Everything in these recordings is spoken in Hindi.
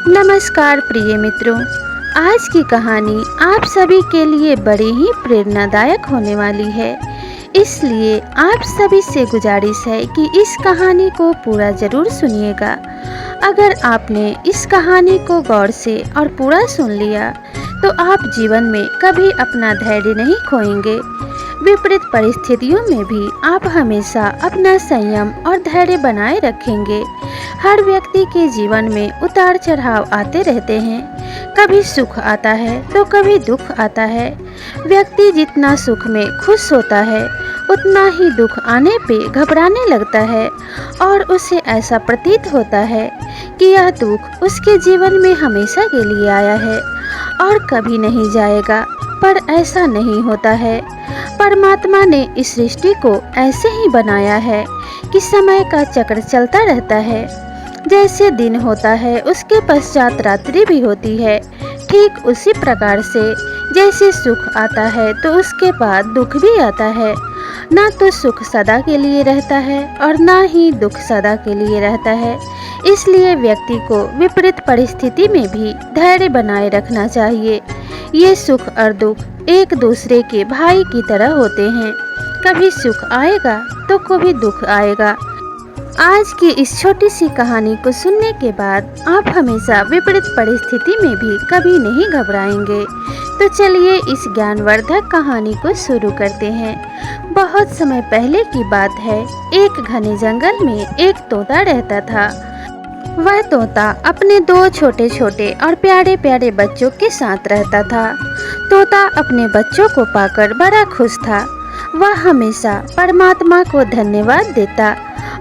नमस्कार प्रिय मित्रों। आज की कहानी आप सभी के लिए बड़ी ही प्रेरणादायक होने वाली है, इसलिए आप सभी से गुजारिश है कि इस कहानी को पूरा ज़रूर सुनिएगा। अगर आपने इस कहानी को गौर से और पूरा सुन लिया तो आप जीवन में कभी अपना धैर्य नहीं खोएंगे। विपरीत परिस्थितियों में भी आप हमेशा अपना संयम और धैर्य बनाए रखेंगे। हर व्यक्ति के जीवन में उतार चढ़ाव आते रहते हैं। कभी सुख आता है तो कभी दुख आता है। व्यक्ति जितना सुख में खुश होता है उतना ही दुख आने पे घबराने लगता है और उसे ऐसा प्रतीत होता है कि यह दुख उसके जीवन में हमेशा के लिए आया है और कभी नहीं जाएगा। पर ऐसा नहीं होता है। परमात्मा ने इस सृष्टि को ऐसे ही बनाया है कि समय का चक्र चलता रहता है। जैसे दिन होता है उसके पश्चात रात्रि भी होती है। ठीक उसी प्रकार से जैसे सुख आता है तो उसके बाद दुख भी आता है। ना तो सुख सदा के लिए रहता है और ना ही दुख सदा के लिए रहता है। इसलिए व्यक्ति को विपरीत परिस्थिति में भी धैर्य बनाए रखना चाहिए। ये सुख और दुख एक दूसरे के भाई की तरह होते हैं। कभी सुख आएगा तो कभी दुख आएगा। आज की इस छोटी सी कहानी को सुनने के बाद आप हमेशा विपरीत परिस्थिति में भी कभी नहीं घबराएंगे। तो चलिए इस ज्ञानवर्धक कहानी को शुरू करते हैं। बहुत समय पहले की बात है। एक घने जंगल में एक तोता रहता था। वह तोता अपने दो छोटे छोटे और प्यारे प्यारे बच्चों के साथ रहता था। तोता अपने बच्चों को पाकर बड़ा खुश था। वह हमेशा परमात्मा को धन्यवाद देता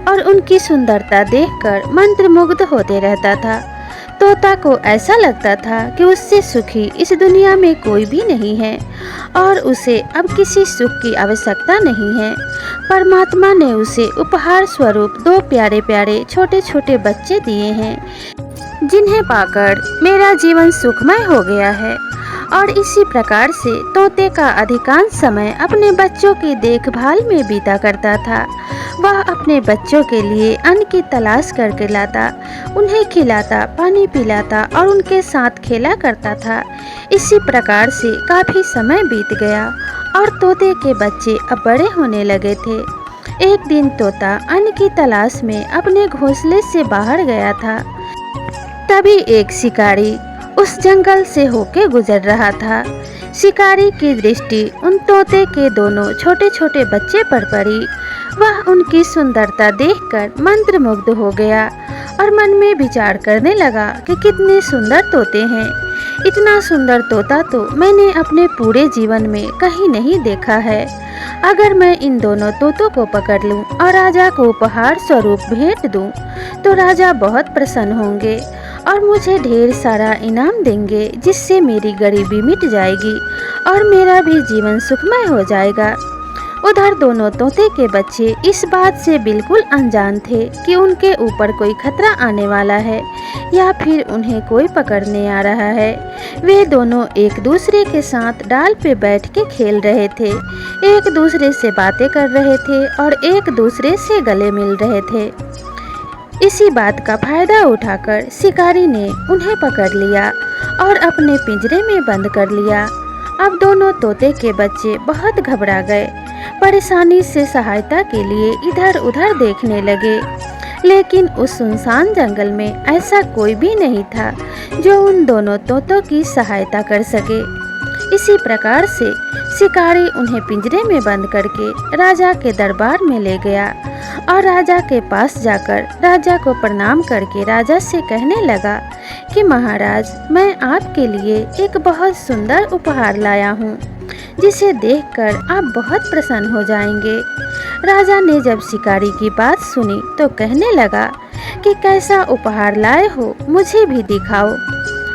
और उनकी सुंदरता देखकर मंत्रमुग्ध होते रहता था। तोता को ऐसा लगता था कि उससे सुखी इस दुनिया में कोई भी नहीं है और उसे अब किसी सुख की आवश्यकता नहीं है। परमात्मा ने उसे उपहार स्वरूप दो प्यारे प्यारे छोटे छोटे बच्चे दिए हैं, जिन्हें पाकर मेरा जीवन सुखमय हो गया है। और इसी प्रकार से तोते का अधिकांश समय अपने बच्चों की देखभाल में बीता करता था। वह अपने बच्चों के लिए अन्न की तलाश करके लाता, उन्हें खिलाता, पानी पिलाता और उनके साथ खेला करता था। इसी प्रकार से काफ़ी समय बीत गया और तोते के बच्चे अब बड़े होने लगे थे। एक दिन तोता अन्न की तलाश में अपने घोंसले से बाहर गया था। तभी एक शिकारी उस जंगल से होके गुजर रहा था। शिकारी की दृष्टि उन तोते के दोनों छोटे छोटे बच्चे पर पड़ी। वह उनकी सुंदरता देखकर मंत्रमुग्ध हो गया और मन में विचार करने लगा कि कितने सुंदर तोते हैं। इतना सुंदर तोता तो मैंने अपने पूरे जीवन में कहीं नहीं देखा है। अगर मैं इन दोनों तोतों को पकड़ लूं और राजा को उपहार स्वरूप भेंट दूं, तो राजा बहुत प्रसन्न होंगे और मुझे ढेर सारा इनाम देंगे, जिससे मेरी गरीबी मिट जाएगी और मेरा भी जीवन सुखमय हो जाएगा। उधर दोनों तोते के बच्चे इस बात से बिल्कुल अनजान थे कि उनके ऊपर कोई खतरा आने वाला है या फिर उन्हें कोई पकड़ने आ रहा है। वे दोनों एक दूसरे के साथ डाल पे बैठ के खेल रहे थे, एक दूसरे से बातें कर रहे थे और एक दूसरे से गले मिल रहे थे। इसी बात का फायदा उठाकर शिकारी ने उन्हें पकड़ लिया और अपने पिंजरे में बंद कर लिया। अब दोनों तोते के बच्चे बहुत घबरा गए। परेशानी से सहायता के लिए इधर उधर देखने लगे, लेकिन उस सुनसान जंगल में ऐसा कोई भी नहीं था जो उन दोनों तोतों की सहायता कर सके। इसी प्रकार से शिकारी उन्हें पिंजरे में बंद करके राजा के दरबार में ले गया और राजा के पास जाकर राजा को प्रणाम करके राजा से कहने लगा कि महाराज, मैं आपके लिए एक बहुत सुंदर उपहार लाया हूँ, जिसे देखकर आप बहुत प्रसन्न हो जाएंगे। राजा ने जब शिकारी की बात सुनी तो कहने लगा कि कैसा उपहार लाए हो, मुझे भी दिखाओ।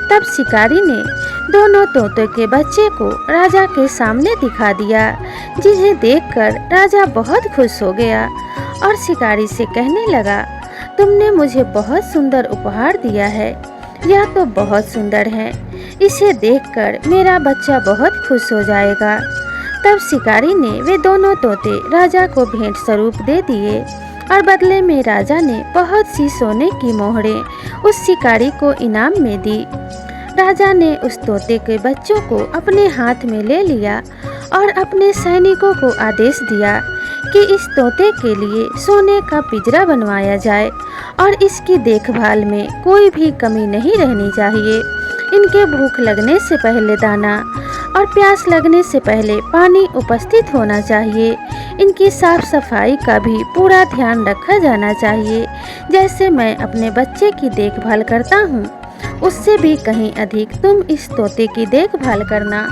तब शिकारी ने दोनों तोतों के बच्चे को राजा के सामने दिखा दिया, जिन्हें देखकर राजा बहुत खुश हो गया और शिकारी से कहने लगा, तुमने मुझे बहुत सुंदर उपहार दिया है। यह तो बहुत सुंदर है, इसे देखकर मेरा बच्चा बहुत खुश हो जाएगा। तब शिकारी ने वे दोनों तोते राजा को भेंट स्वरूप दे दिए और बदले में राजा ने बहुत सी सोने की मोहरें उस शिकारी को इनाम में दी। राजा ने उस तोते के बच्चों को अपने हाथ में ले लिया और अपने सैनिकों को आदेश दिया कि इस तोते के लिए सोने का पिंजरा बनवाया जाए और इसकी देखभाल में कोई भी कमी नहीं रहनी चाहिए। इनके भूख लगने से पहले दाना और प्यास लगने से पहले पानी उपस्थित होना चाहिए। इनकी साफ सफाई का भी पूरा ध्यान रखा जाना चाहिए। जैसे मैं अपने बच्चे की देखभाल करता हूँ, उससे भी कहीं अधिक तुम इस तोते की देखभाल करना,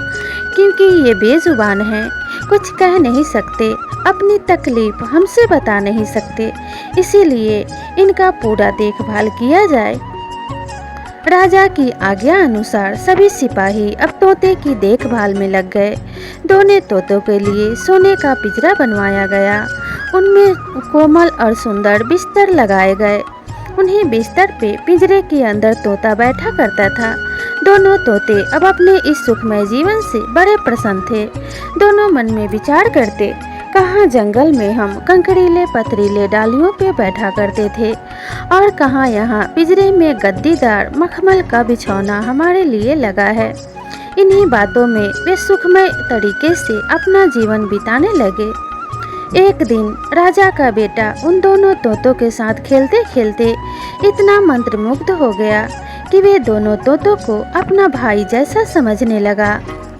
क्योंकि ये बेजुबान हैं, कुछ कह नहीं सकते, अपनी तकलीफ हमसे बता नहीं सकते, इसीलिए इनका पूरा देखभाल किया जाए। राजा की आज्ञा अनुसार सभी सिपाही अब तोते की देखभाल में लग गए। दोनों तोतों के लिए सोने का पिंजरा बनवाया गया। उनमें कोमल और सुंदर बिस्तर लगाए गए। उन्हें बिस्तर पे पिंजरे के अंदर तोता बैठा करता था। दोनों तोते अब अपने इस सुखमय जीवन से बड़े प्रसन्न थे। दोनों मन में विचार करते, कहाँ जंगल में हम कंकड़ीले पथरीले डालियों पे बैठा करते थे और कहाँ यहाँ पिंजरे में गद्दीदार मखमल का बिछौना हमारे लिए लगा है। इन्हीं बातों में वे सुखमय तरीके से अपना जीवन बिताने लगे। एक दिन राजा का बेटा उन दोनों तोतों के साथ खेलते खेलते इतना मंत्रमुग्ध हो गया कि वे दोनों तोतों को अपना भाई जैसा समझने लगा।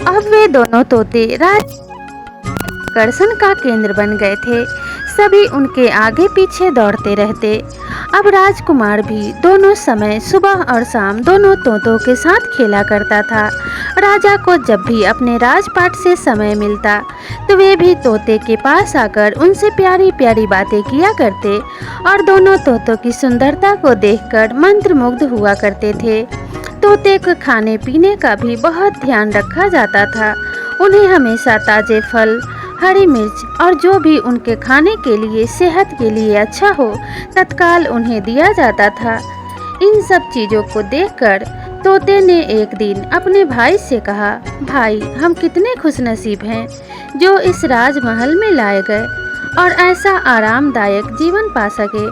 अब वे दोनों तोते आकर्षण का केंद्र बन गए थे। सभी उनके आगे पीछे दौड़ते रहते। अब राजकुमार भी दोनों समय सुबह और शाम दोनों तोतों के साथ खेला करता था। राजा को जब भी अपने राजपाट से समय मिलता तो वे भी तोते के पास आकर उनसे प्यारी प्यारी बातें किया करते और दोनों तोतों की सुंदरता को देखकर मंत्रमुग्ध हुआ करते थे। तोते को खाने पीने का भी बहुत ध्यान रखा जाता था। उन्हें हमेशा ताजे फल, हरी मिर्च और जो भी उनके खाने के लिए सेहत के लिए अच्छा हो तत्काल उन्हें दिया जाता था। इन सब चीज़ों को देखकर तोते ने एक दिन अपने भाई से कहा, भाई हम कितने खुशनसीब हैं जो इस राजमहल में लाए गए और ऐसा आरामदायक जीवन पा सके।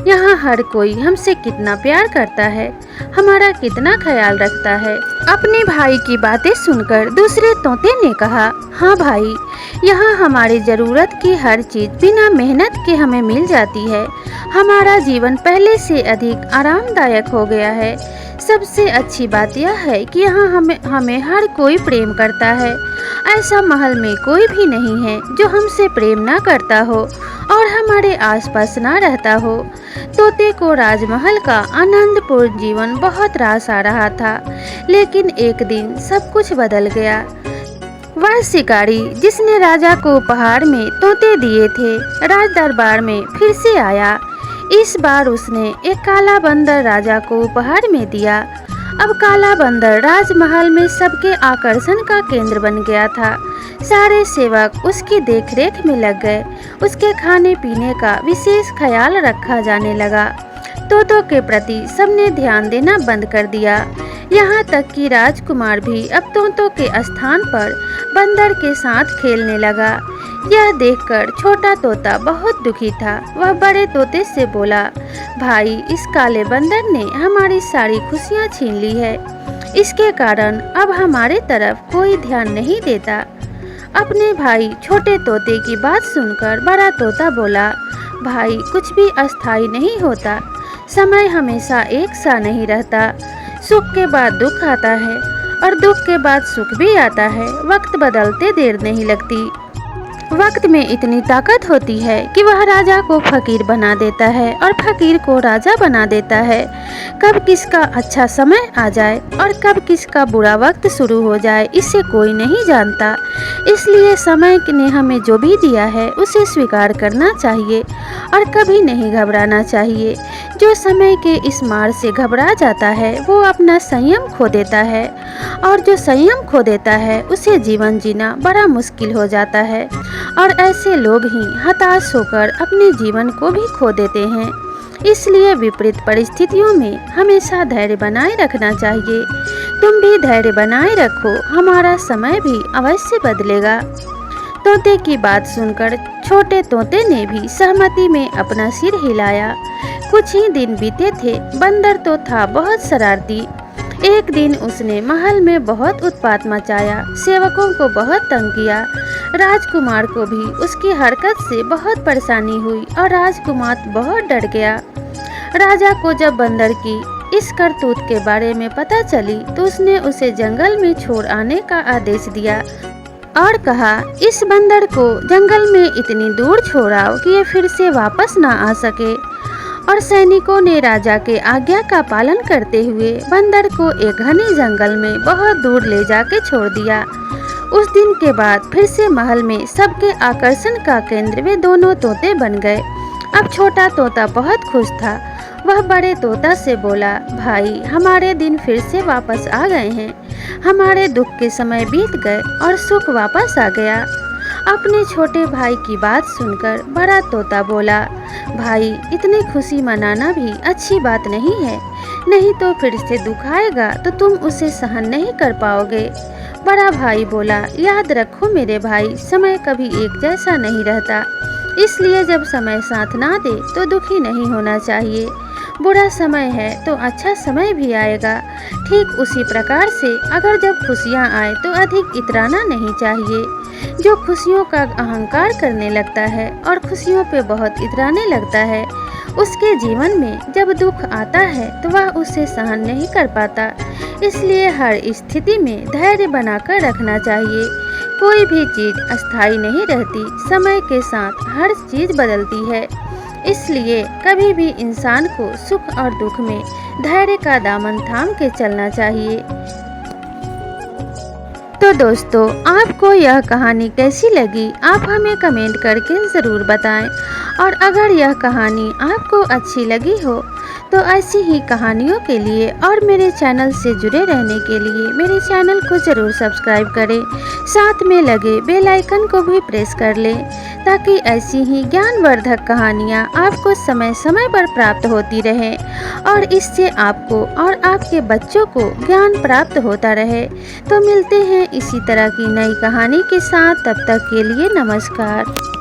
यहाँ हर कोई हमसे कितना प्यार करता है, हमारा कितना ख्याल रखता है। अपने भाई की बातें सुनकर दूसरे तोते ने कहा, हाँ भाई, यहाँ हमारी ज़रूरत की हर चीज़ बिना मेहनत के हमें मिल जाती है। हमारा जीवन पहले से अधिक आरामदायक हो गया है। सबसे अच्छी बात यह है कि यहाँ हमें हर कोई प्रेम करता है। ऐसा महल में कोई भी नहीं है जो हमसे प्रेम ना करता हो और हमारे आसपास ना रहता हो। तोते को राजमहल का आनंदपूर्ण जीवन बहुत रास आ रहा था, लेकिन एक दिन सब कुछ बदल गया। वह शिकारी जिसने राजा को उपहार में तोते दिए थे, राज दरबार में फिर से आया। इस बार उसने एक काला बंदर राजा को उपहार में दिया। अब काला बंदर राजमहल में सबके आकर्षण का केंद्र बन गया था। सारे सेवक उसकी देखरेख में लग गए। उसके खाने पीने का विशेष ख्याल रखा जाने लगा। तोतों के प्रति सबने ध्यान देना बंद कर दिया। यहाँ तक कि राजकुमार भी अब तोतों के स्थान पर बंदर के साथ खेलने लगा। यह देखकर छोटा तोता बहुत दुखी था। वह बड़े तोते से बोला, भाई, इस काले बंदर ने हमारी सारी खुशियाँ छीन ली है। इसके कारण अब हमारे तरफ कोई ध्यान नहीं देता। अपने भाई छोटे तोते की बात सुनकर बड़ा तोता बोला, भाई, कुछ भी अस्थायी नहीं होता। समय हमेशा एक सा नहीं रहता। सुख के बाद दुख आता है और दुख के बाद सुख भी आता है। वक्त बदलते देर नहीं लगती। वक्त में इतनी ताकत होती है कि वह राजा को फकीर बना देता है और फकीर को राजा बना देता है। कब किसका अच्छा समय आ जाए और कब किसका बुरा वक्त शुरू हो जाए, इसे कोई नहीं जानता। इसलिए समय ने हमें जो भी दिया है उसे स्वीकार करना चाहिए और कभी नहीं घबराना चाहिए। जो समय के इस मार से घबरा जाता है वो अपना संयम खो देता है और जो संयम खो देता है उसे जीवन जीना बड़ा मुश्किल हो जाता है और ऐसे लोग ही हताश होकर अपने जीवन को भी खो देते हैं। इसलिए विपरीत परिस्थितियों में हमेशा धैर्य बनाए रखना चाहिए। तुम भी धैर्य बनाए रखो, हमारा समय भी अवश्य बदलेगा। तोते की बात सुनकर छोटे तोते ने भी सहमति में अपना सिर हिलाया। कुछ ही दिन बीते थे। बंदर तो था बहुत शरारती। एक दिन उसने महल में बहुत उत्पात मचाया, सेवकों को बहुत तंग किया। राजकुमार को भी उसकी हरकत से बहुत परेशानी हुई और राजकुमार बहुत डर गया। राजा को जब बंदर की इस करतूत के बारे में पता चली तो उसने उसे जंगल में छोड़ आने का आदेश दिया और कहा, इस बंदर को जंगल में इतनी दूर छोड़ाओ कि ये फिर से वापस ना आ सके। और सैनिकों ने राजा के आज्ञा का पालन करते हुए बंदर को एक घने जंगल में बहुत दूर ले जाके छोड़ दिया। उस दिन के बाद फिर से महल में सबके आकर्षण का केंद्र वे दोनों तोते बन गए। अब छोटा तोता बहुत खुश था। वह बड़े तोता से बोला, भाई हमारे दिन फिर से वापस आ गए हैं। हमारे दुख के समय बीत गए और सुख वापस आ गया। अपने छोटे भाई की बात सुनकर बड़ा तोता बोला, भाई इतनी खुशी मनाना भी अच्छी बात नहीं है, नहीं तो फिर से दुख आएगा तो तुम उसे सहन नहीं कर पाओगे। बड़ा भाई बोला, याद रखो मेरे भाई, समय कभी एक जैसा नहीं रहता, इसलिए जब समय साथ ना दे तो दुखी नहीं होना चाहिए। बुरा समय है तो अच्छा समय भी आएगा। ठीक उसी प्रकार से अगर जब खुशियाँ आए तो अधिक इतराना नहीं चाहिए। जो खुशियों का अहंकार करने लगता है और खुशियों पे बहुत इतराने लगता है, उसके जीवन में जब दुख आता है तो वह उसे सहन नहीं कर पाता। इसलिए हर स्थिति में धैर्य बनाकर रखना चाहिए। कोई भी चीज़ अस्थायी नहीं रहती, समय के साथ हर चीज़ बदलती है। इसलिए कभी भी इंसान को सुख और दुख में धैर्य का दामन थाम के चलना चाहिए। तो दोस्तों, आपको यह कहानी कैसी लगी आप हमें कमेंट करके ज़रूर बताएं। और अगर यह कहानी आपको अच्छी लगी हो तो ऐसी ही कहानियों के लिए और मेरे चैनल से जुड़े रहने के लिए मेरे चैनल को ज़रूर सब्सक्राइब करें। साथ में लगे बेल आइकन को भी प्रेस कर लें ताकि ऐसी ही ज्ञानवर्धक कहानियाँ आपको समय समय पर प्राप्त होती रहें और इससे आपको और आपके बच्चों को ज्ञान प्राप्त होता रहे। तो मिलते हैं इसी तरह की नई कहानी के साथ, तब तक के लिए नमस्कार।